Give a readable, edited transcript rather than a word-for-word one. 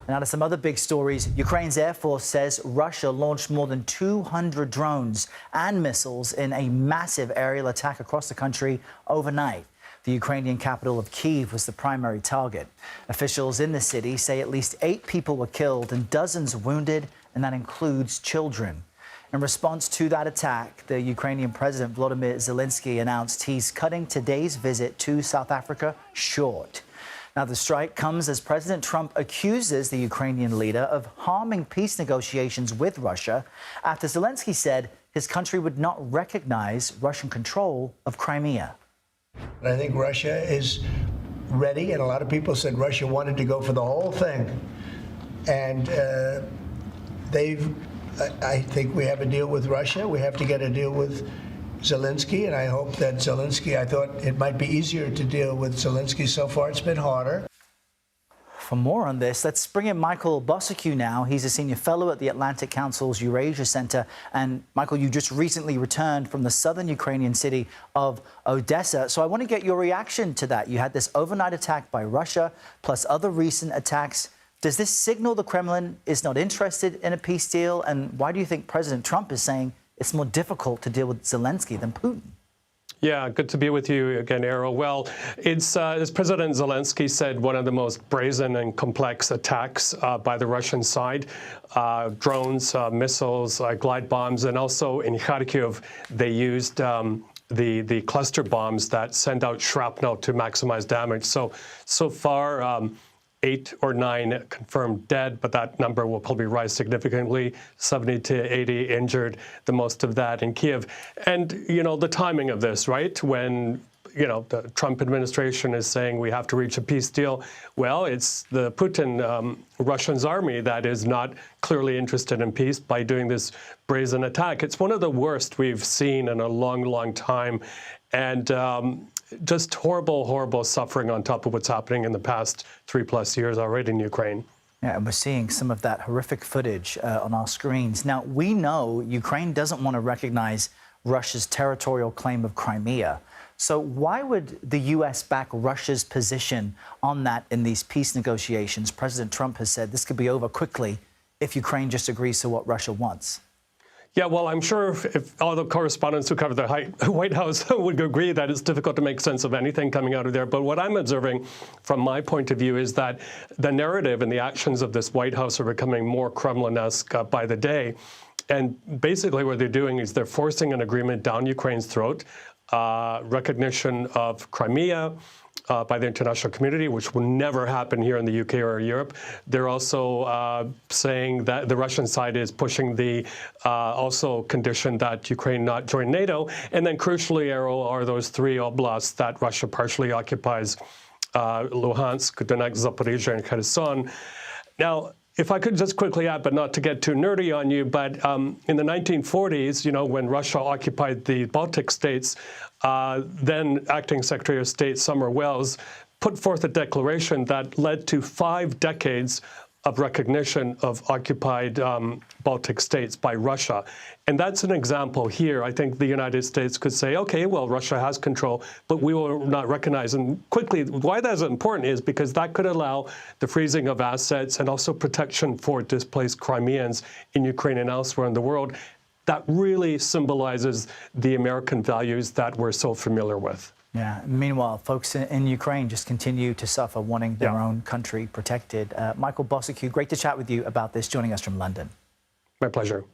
Now to some other big stories. Ukraine's Air Force says Russia launched more than 200 drones and missiles in a massive aerial attack across the country overnight. The Ukrainian capital of Kyiv was the primary target. Officials in the city say at least 8 people were killed and dozens wounded, and that includes children. In response to that attack, the Ukrainian President Volodymyr Zelensky announced he's cutting today's visit to South Africa short. Now, the strike comes as President Trump accuses the Ukrainian leader of harming peace negotiations with Russia after Zelensky said his country would not recognize Russian control of Crimea. I think Russia is ready, and a lot of people said Russia wanted to go for the whole thing. And I think we have a deal with Russia. We have to get a deal with Zelensky, and I hope that Zelensky, I thought it might be easier to deal with Zelensky. So far, it's been harder. For more on this, let's bring in Michael Bociurkiw now. He's a senior fellow at the Atlantic Council's Eurasia Center. And Michael, you just recently returned from the southern Ukrainian city of Odessa. So I want to get your reaction to that. You had this overnight attack by Russia, plus other recent attacks. Does this signal the Kremlin is not interested in a peace deal? And why do you think President Trump is saying it's more difficult to deal with Zelensky than Putin? Yeah, good to be with you again, Errol. Well, it's, as President Zelensky said, one of the most brazen and complex attacks by the Russian side. Drones, missiles, glide bombs, and also in Kharkiv, they used the cluster bombs that send out shrapnel to maximize damage. So far, 8 or 9 confirmed dead, but that number will probably rise significantly, 70 to 80 injured, the most of that in Kyiv. And, you know, the timing of this, right? When, you know, the Trump administration is saying we have to reach a peace deal. Well, it's the Putin, Russia's army that is not clearly interested in peace by doing this brazen attack. It's one of the worst we've seen in a long, long time. And just horrible, horrible suffering on top of what's happening in the past 3+ years already in Ukraine. Yeah, and we're seeing some of that horrific footage on our screens. Now, we know Ukraine doesn't want to recognize Russia's territorial claim of Crimea. So why would the U.S. back Russia's position on that in these peace negotiations? President Trump has said this could be over quickly if Ukraine just agrees to what Russia wants. Yeah, well, I'm sure if all the correspondents who cover the White House would agree that it's difficult to make sense of anything coming out of there. But what I'm observing from my point of view is that the narrative and the actions of this White House are becoming more Kremlin-esque by the day. And basically what they're doing is they're forcing an agreement down Ukraine's throat, recognition of Crimea, by the international community, which will never happen here in the UK or Europe. They're also saying that the Russian side is pushing the also condition that Ukraine not join NATO. And then crucially, Errol, are those 3 oblasts that Russia partially occupies, Luhansk, Donetsk, Zaporizhia, and Kherson. Now, if I could just quickly add, but not to get too nerdy on you, but in the 1940s, you know, when Russia occupied the Baltic states, then Acting Secretary of State Summer Wells put forth a declaration that led to 5 decades of recognition of occupied Baltic states by Russia. And that's an example here. I think the United States could say, okay, well, Russia has control, but we will not recognize. And quickly, why that's important is because that could allow the freezing of assets and also protection for displaced Crimeans in Ukraine and elsewhere in the world. That really symbolizes the American values that we're so familiar with. Yeah. Meanwhile, folks in Ukraine just continue to suffer, wanting their own country protected. Michael Bociurkiw, great to chat with you about this, joining us from London. My pleasure.